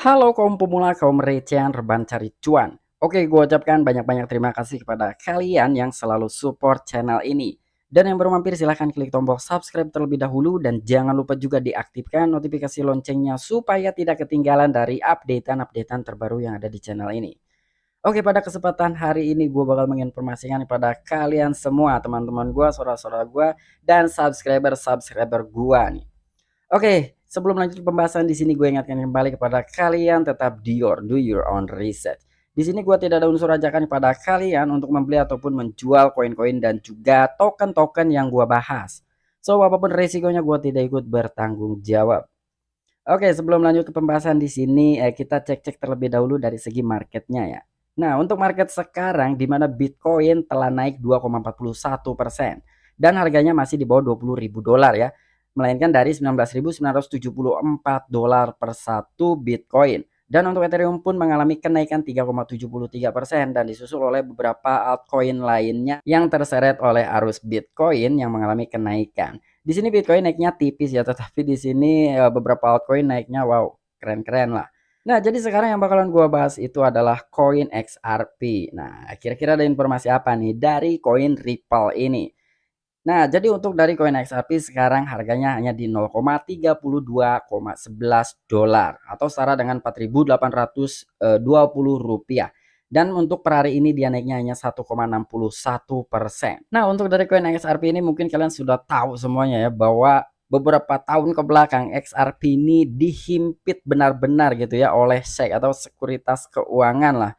Halo kaum pemula, kaum recehan, rebahan cari cuan. Oke, gue ucapkan banyak-banyak terima kasih kepada kalian yang selalu support channel ini. Dan yang baru mampir silahkan klik tombol subscribe terlebih dahulu dan jangan lupa juga diaktifkan notifikasi loncengnya supaya tidak ketinggalan dari updatean-updatean terbaru yang ada di channel ini. Oke, pada kesempatan hari ini gue bakal menginformasikan kepada kalian semua, teman-teman gue, saudara-saudara gue, dan subscriber-subscriber gue nih. Oke, sebelum lanjut ke pembahasan di sini gue ingatkan kembali kepada kalian tetap do your own research. Di sini gue tidak ada unsur ajakan kepada kalian untuk membeli ataupun menjual koin-koin dan juga token-token yang gue bahas. So, apapun resikonya gue tidak ikut bertanggung jawab. Oke, sebelum lanjut ke pembahasan di sini, kita cek-cek terlebih dahulu dari segi marketnya ya. Nah, untuk market sekarang di mana Bitcoin telah naik 2,41% dan harganya masih di bawah 20.000 dolar ya, melainkan dari 19.974 dolar per satu Bitcoin. Dan untuk Ethereum pun mengalami kenaikan 3,73% dan disusul oleh beberapa altcoin lainnya yang terseret oleh arus Bitcoin yang mengalami kenaikan. Di sini Bitcoin naiknya tipis ya, tetapi di sini beberapa altcoin naiknya wow, keren-keren lah. Nah, jadi sekarang yang bakalan gua bahas itu adalah koin XRP. Nah, kira-kira ada informasi apa nih dari koin Ripple ini? Nah, jadi untuk dari koin XRP sekarang harganya hanya di 0,32,11 dolar atau setara dengan 4.820 rupiah. Dan untuk per hari ini dia naiknya hanya 1,61%. Nah, untuk dari koin XRP ini mungkin kalian sudah tahu semuanya ya bahwa beberapa tahun ke belakang XRP ini dihimpit benar-benar gitu ya oleh SEC atau sekuritas keuangan lah.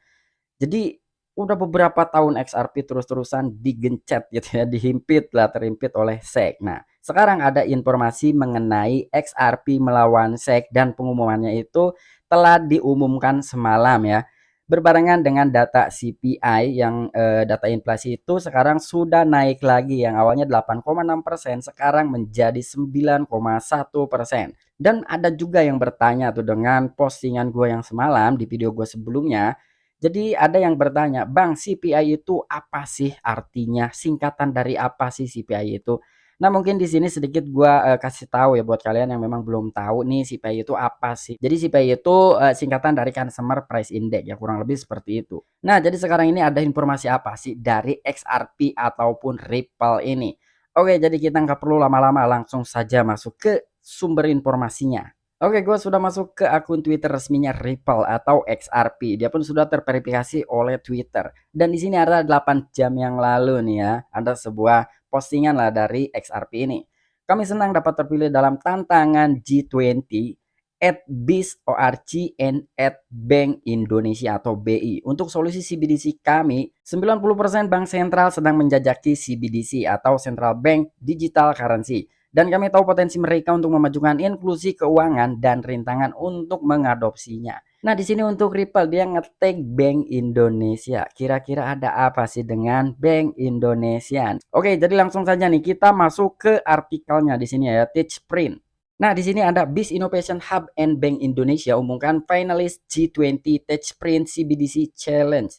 Jadi udah beberapa tahun XRP terus-terusan digencet gitu ya, dihimpit lah, terhimpit oleh SEC. Nah, sekarang ada informasi mengenai XRP melawan SEC dan pengumumannya itu telah diumumkan semalam ya. Berbarengan dengan data CPI yang data inflasi itu sekarang sudah naik lagi, yang awalnya 8,6% sekarang menjadi 9,1%. Dan ada juga yang bertanya tuh dengan postingan gue yang semalam di video gue sebelumnya. Jadi ada yang bertanya, "Bang, CPI itu apa sih artinya? Singkatan dari apa sih CPI itu?" Nah, mungkin di sini sedikit gua kasih tahu ya buat kalian yang memang belum tahu nih CPI itu apa sih. Jadi CPI itu singkatan dari Consumer Price Index ya, kurang lebih seperti itu. Nah, jadi sekarang ini ada informasi apa sih dari XRP ataupun Ripple ini? Oke, jadi kita nggak perlu lama-lama, langsung saja masuk ke sumber informasinya. Oke, gue sudah masuk ke akun Twitter resminya Ripple atau XRP. Dia pun sudah terverifikasi oleh Twitter. Dan di sini ada 8 jam yang lalu nih ya, ada sebuah postingan lah dari XRP ini. Kami senang dapat terpilih dalam tantangan G20 at BIS ORC and at Bank Indonesia atau BI. Untuk solusi CBDC kami, 90% bank sentral sedang menjajaki CBDC atau Central Bank Digital Currency. Dan kami tahu potensi mereka untuk memajukan inklusi keuangan dan rintangan untuk mengadopsinya. Nah, di sini untuk Ripple dia ngetek Bank Indonesia. Kira-kira ada apa sih dengan Bank Indonesia? Oke, jadi langsung saja nih kita masuk ke artikelnya di sini ya, Teachprint. Nah, di sini ada BIS Innovation Hub and Bank Indonesia umumkan finalis G20 Teachprint CBDC Challenge.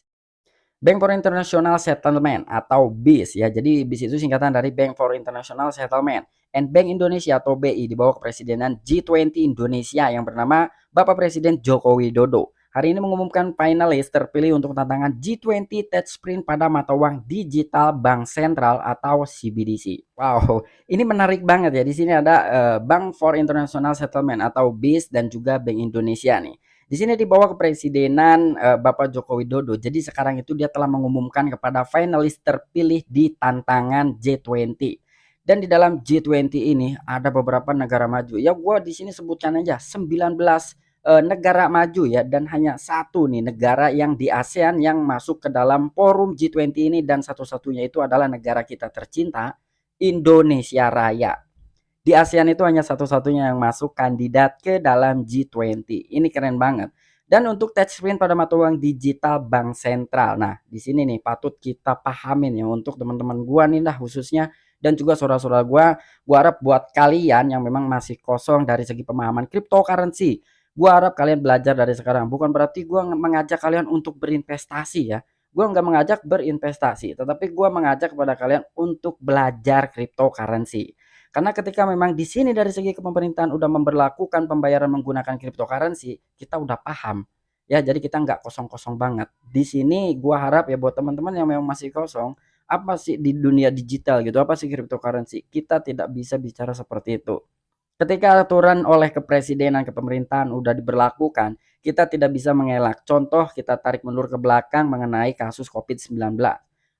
Bank for International Settlement atau BIS ya. Jadi BIS itu singkatan dari Bank for International Settlement. And Bank Indonesia atau BI di bawah kepresidenan G20 Indonesia yang bernama Bapak Presiden Joko Widodo. Hari ini mengumumkan finalis terpilih untuk tantangan G20 Tech Sprint pada mata uang digital bank sentral atau CBDC. Wow, ini menarik banget ya. Di sini ada Bank for International Settlement atau BIS dan juga Bank Indonesia nih. Di sini di bawah kepresidenan Bapak Joko Widodo. Jadi sekarang itu dia telah mengumumkan kepada finalis terpilih di tantangan G20. Dan di dalam G20 ini ada beberapa negara maju. Ya gua di sini sebutkan aja 19 negara maju ya, dan hanya satu nih negara yang di ASEAN yang masuk ke dalam forum G20 ini, dan satu-satunya itu adalah negara kita tercinta, Indonesia Raya. Di ASEAN itu hanya satu-satunya yang masuk kandidat ke dalam G20. Ini keren banget. Dan untuk touchscreen pada mata uang digital bank sentral. Nah, di sini nih patut kita pahamin ya untuk teman-teman gua nih lah khususnya, dan juga saudara-saudara gua harap buat kalian yang memang masih kosong dari segi pemahaman cryptocurrency, gua harap kalian belajar dari sekarang. Bukan berarti gua mengajak kalian untuk berinvestasi ya. Gua nggak mengajak berinvestasi, tetapi gua mengajak kepada kalian untuk belajar cryptocurrency. Karena ketika memang di sini dari segi pemerintahan udah memberlakukan pembayaran menggunakan cryptocurrency, kita udah paham. Ya, jadi kita nggak kosong-kosong banget. Di sini gua harap ya buat teman-teman yang memang masih kosong, apa sih di dunia digital gitu, apa sih cryptocurrency? Kita tidak bisa bicara seperti itu. Ketika aturan oleh kepresidenan, kepemerintahan udah diberlakukan, kita tidak bisa mengelak. Contoh kita tarik mundur ke belakang mengenai kasus COVID-19.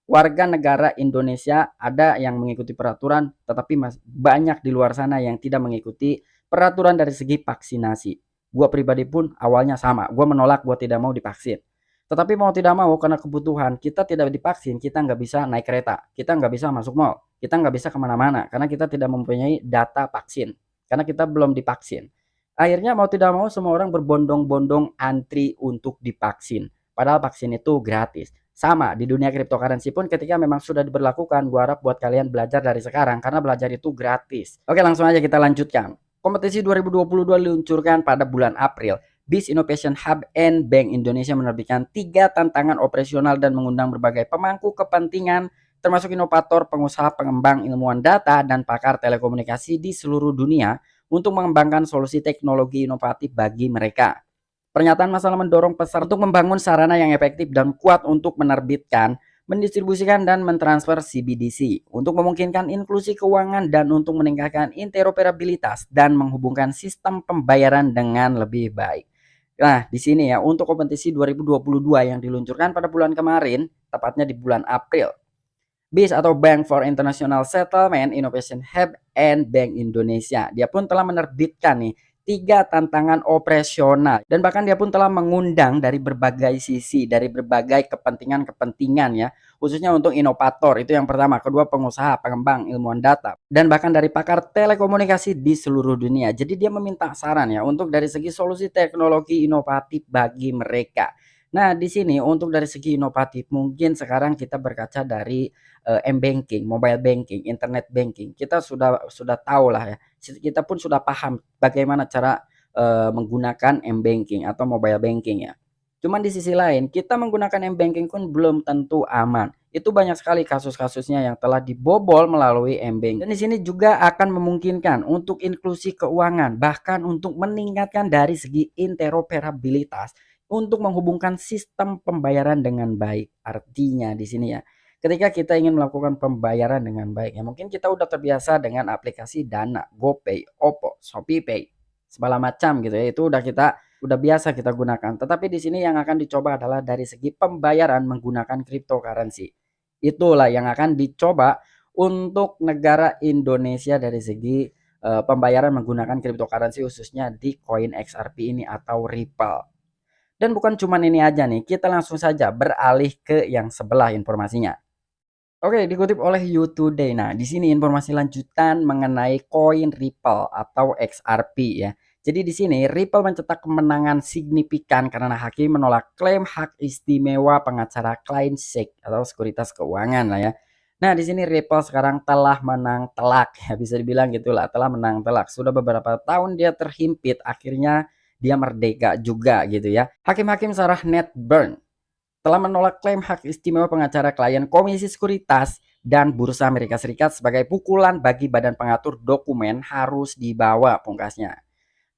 Warga negara Indonesia ada yang mengikuti peraturan, tetapi banyak di luar sana yang tidak mengikuti peraturan dari segi vaksinasi. Gua pribadi pun awalnya sama, gua menolak, gua tidak mau divaksin. Tetapi mau tidak mau karena kebutuhan kita tidak divaksin, kita nggak bisa naik kereta, kita nggak bisa masuk mall, kita nggak bisa kemana-mana karena kita tidak mempunyai data vaksin karena kita belum divaksin. Akhirnya mau tidak mau semua orang berbondong-bondong antri untuk divaksin. Padahal vaksin itu gratis. Sama di dunia cryptocurrency pun ketika memang sudah diberlakukan, gua harap buat kalian belajar dari sekarang karena belajar itu gratis. Oke, langsung aja kita lanjutkan. Kompetisi 2022 diluncurkan pada bulan April. BIS Innovation Hub and Bank Indonesia menerbitkan 3 tantangan operasional dan mengundang berbagai pemangku kepentingan termasuk inovator, pengusaha, pengembang, ilmuwan data, dan pakar telekomunikasi di seluruh dunia untuk mengembangkan solusi teknologi inovatif bagi mereka. Pernyataan masalah mendorong peserta untuk membangun sarana yang efektif dan kuat untuk menerbitkan, mendistribusikan, dan mentransfer CBDC untuk memungkinkan inklusi keuangan dan untuk meningkatkan interoperabilitas dan menghubungkan sistem pembayaran dengan lebih baik. Nah, di sini ya untuk kompetisi 2022 yang diluncurkan pada bulan kemarin, tepatnya di bulan April. BIS atau Bank for International Settlement Innovation Hub and Bank Indonesia. Dia pun telah menerbitkan nih 3 tantangan operasional dan bahkan dia pun telah mengundang dari berbagai sisi, dari berbagai kepentingan-kepentingan ya, khususnya untuk inovator itu yang pertama, kedua pengusaha, pengembang, ilmuwan data dan bahkan dari pakar telekomunikasi di seluruh dunia. Jadi dia meminta saran ya untuk dari segi solusi teknologi inovatif bagi mereka. Nah, di sini untuk dari segi inovatif mungkin sekarang kita berkaca dari m-banking, mobile banking, internet banking. Kita sudah tahu lah ya. Kita pun sudah paham bagaimana cara menggunakan m-banking atau mobile banking ya. Cuman di sisi lain, kita menggunakan m-banking pun belum tentu aman. Itu banyak sekali kasus-kasusnya yang telah dibobol melalui m-banking. Dan di sini juga akan memungkinkan untuk inklusi keuangan, bahkan untuk meningkatkan dari segi interoperabilitas untuk menghubungkan sistem pembayaran dengan baik. Artinya di sini ya, ketika kita ingin melakukan pembayaran dengan baik, ya mungkin kita udah terbiasa dengan aplikasi Dana, GoPay, Oppo, ShopeePay, segala macam gitu ya. Itu udah biasa kita gunakan. Tetapi di sini yang akan dicoba adalah dari segi pembayaran menggunakan cryptocurrency. Itulah yang akan dicoba untuk negara Indonesia dari segi pembayaran menggunakan cryptocurrency khususnya di koin XRP ini atau Ripple. Dan bukan cuman ini aja nih, kita langsung saja beralih ke yang sebelah informasinya. Oke, dikutip oleh You Today. Nah, di sini informasi lanjutan mengenai koin Ripple atau XRP ya. Jadi di sini Ripple mencetak kemenangan signifikan karena hakim menolak klaim hak istimewa pengacara klien SEC atau sekuritas keuangan lah ya. Nah, di sini Ripple sekarang telah menang telak ya, bisa dibilang gitulah, telah menang telak. Sudah beberapa tahun dia terhimpit, akhirnya dia merdeka juga gitu ya. Hakim-hakim Sarah Netburn telah menolak klaim hak istimewa pengacara klien Komisi Sekuritas dan Bursa Amerika Serikat sebagai pukulan bagi badan pengatur dokumen harus dibawa pungkasnya.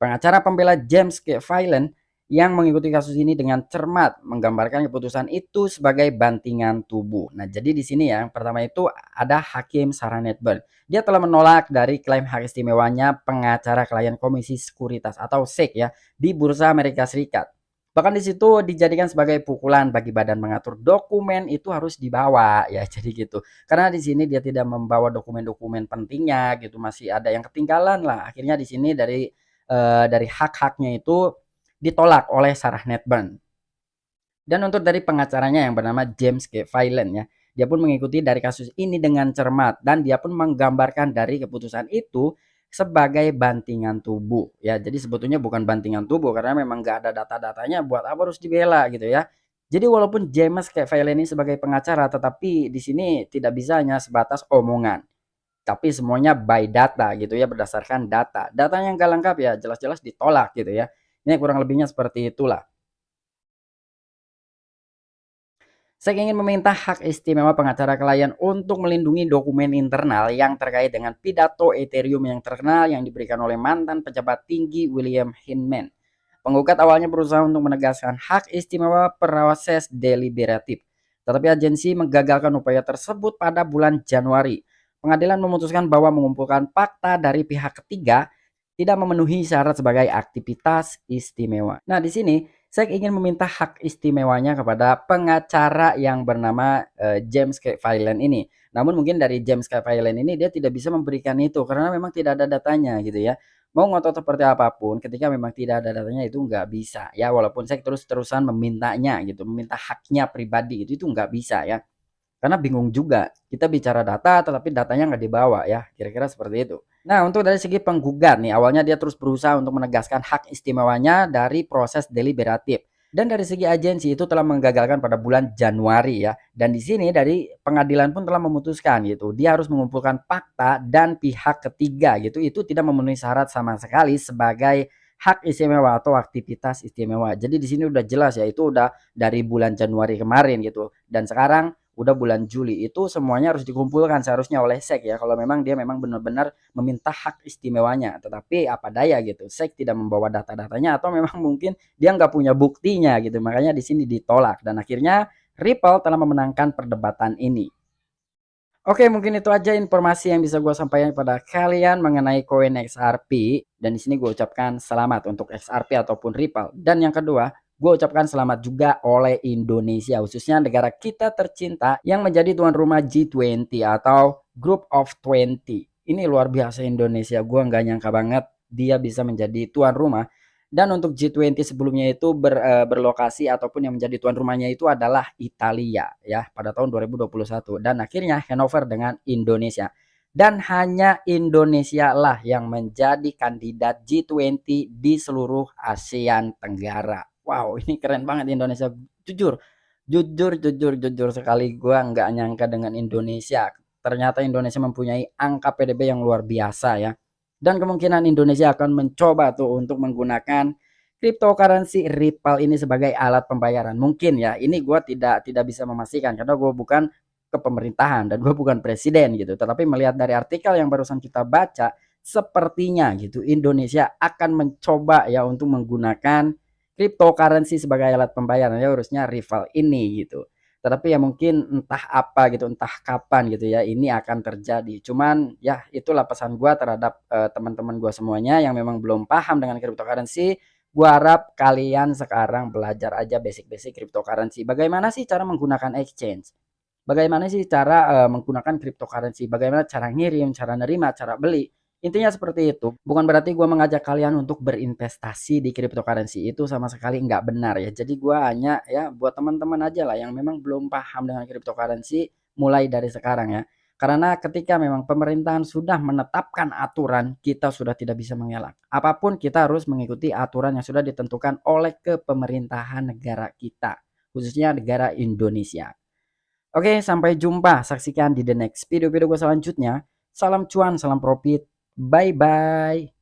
Pengacara pembela James K. Phelan yang mengikuti kasus ini dengan cermat menggambarkan keputusan itu sebagai bantingan tubuh. Nah, jadi di sini ya, yang pertama itu ada Hakim Sarah Netburn. Dia telah menolak dari klaim hak istimewanya pengacara klien Komisi Sekuritas atau SEC ya di Bursa Amerika Serikat. Bahkan di situ dijadikan sebagai pukulan bagi badan mengatur dokumen itu harus dibawa ya, jadi gitu. Karena di sini dia tidak membawa dokumen-dokumen pentingnya gitu, masih ada yang ketinggalan lah. Akhirnya di sini dari hak-haknya itu ditolak oleh Sarah Netburn. Dan untuk dari pengacaranya yang bernama James K. Phelan ya, dia pun mengikuti dari kasus ini dengan cermat dan dia pun menggambarkan dari keputusan itu sebagai bantingan tubuh ya. Jadi sebetulnya bukan bantingan tubuh karena memang nggak ada data-datanya, buat apa harus dibela gitu ya. Jadi walaupun James K. Phelan ini sebagai pengacara, tetapi di sini tidak bisa hanya sebatas omongan, tapi semuanya by data gitu ya, berdasarkan data. Datanya yang nggak lengkap ya jelas-jelas ditolak gitu ya. Ini kurang lebihnya seperti itulah. Saya ingin meminta hak istimewa pengacara klien untuk melindungi dokumen internal yang terkait dengan pidato Ethereum yang terkenal yang diberikan oleh mantan pejabat tinggi William Hinman. Penggugat awalnya berusaha untuk menegaskan hak istimewa proses deliberatif, tetapi agensi menggagalkan upaya tersebut pada bulan Januari. Pengadilan memutuskan bahwa mengumpulkan fakta dari pihak ketiga tidak memenuhi syarat sebagai aktivitas istimewa. Nah, di sini saya ingin meminta hak istimewanya kepada pengacara yang bernama James K. Phelan ini. Namun mungkin dari James K. Phelan ini dia tidak bisa memberikan itu karena memang tidak ada datanya gitu ya. Mau ngotot seperti apapun ketika memang tidak ada datanya itu nggak bisa ya, walaupun saya terus-terusan memintanya gitu, meminta haknya pribadi itu nggak bisa ya. Karena bingung juga, kita bicara data tetapi datanya nggak dibawa ya, kira-kira seperti itu. Nah, untuk dari segi penggugat nih, awalnya dia terus berusaha untuk menegaskan hak istimewanya dari proses deliberatif. Dan dari segi agensi itu telah menggagalkan pada bulan Januari ya. Dan di sini dari pengadilan pun telah memutuskan gitu, dia harus mengumpulkan fakta dan pihak ketiga gitu, itu tidak memenuhi syarat sama sekali sebagai hak istimewa atau aktivitas istimewa. Jadi di sini udah jelas ya, itu udah dari bulan Januari kemarin gitu. Dan sekarang udah bulan Juli, itu semuanya harus dikumpulkan seharusnya oleh SEC ya, kalau memang dia memang benar-benar meminta hak istimewanya. Tetapi apa daya gitu, SEC tidak membawa data-datanya atau memang mungkin dia nggak punya buktinya gitu, makanya di sini ditolak dan akhirnya Ripple telah memenangkan perdebatan ini. Oke, mungkin itu aja informasi yang bisa gue sampaikan pada kalian mengenai koin XRP. Dan di sini gue ucapkan selamat untuk XRP ataupun Ripple. Dan yang kedua, gue ucapkan selamat juga oleh Indonesia, khususnya negara kita tercinta yang menjadi tuan rumah G20 atau Group of 20. Ini luar biasa Indonesia, gue nggak nyangka banget dia bisa menjadi tuan rumah. Dan untuk G20 sebelumnya itu berlokasi ataupun yang menjadi tuan rumahnya itu adalah Italia ya pada tahun 2021 dan akhirnya Hannover dengan Indonesia. Dan hanya Indonesia lah yang menjadi kandidat G20 di seluruh ASEAN Tenggara. Wow, ini keren banget Indonesia. Jujur sekali gua nggak nyangka dengan Indonesia. Ternyata Indonesia mempunyai angka PDB yang luar biasa ya. Dan kemungkinan Indonesia akan mencoba tuh untuk menggunakan cryptocurrency Ripple ini sebagai alat pembayaran. Mungkin ya, ini gue tidak bisa memastikan karena gue bukan ke pemerintahan dan gue bukan presiden gitu. Tetapi melihat dari artikel yang barusan kita baca, sepertinya gitu Indonesia akan mencoba ya untuk menggunakan cryptocurrency sebagai alat pembayaran ya, harusnya Ripple ini gitu. Tetapi ya mungkin entah apa gitu, entah kapan gitu ya ini akan terjadi. Cuman ya itulah pesan gua terhadap teman-teman gua semuanya yang memang belum paham dengan cryptocurrency. Gua harap kalian sekarang belajar aja basic-basic cryptocurrency. Bagaimana sih cara menggunakan exchange? Bagaimana sih cara menggunakan cryptocurrency? Bagaimana cara ngirim, cara nerima, cara beli? Intinya seperti itu. Bukan berarti gue mengajak kalian untuk berinvestasi di cryptocurrency, itu sama sekali nggak benar ya. Jadi gue hanya ya buat teman-teman aja lah yang memang belum paham dengan cryptocurrency mulai dari sekarang ya. Karena ketika memang pemerintahan sudah menetapkan aturan, kita sudah tidak bisa mengelak. Apapun kita harus mengikuti aturan yang sudah ditentukan oleh kepemerintahan negara kita, khususnya negara Indonesia. Oke, sampai jumpa. Saksikan di the next video-video gue selanjutnya. Salam cuan, salam profit. Bye-bye.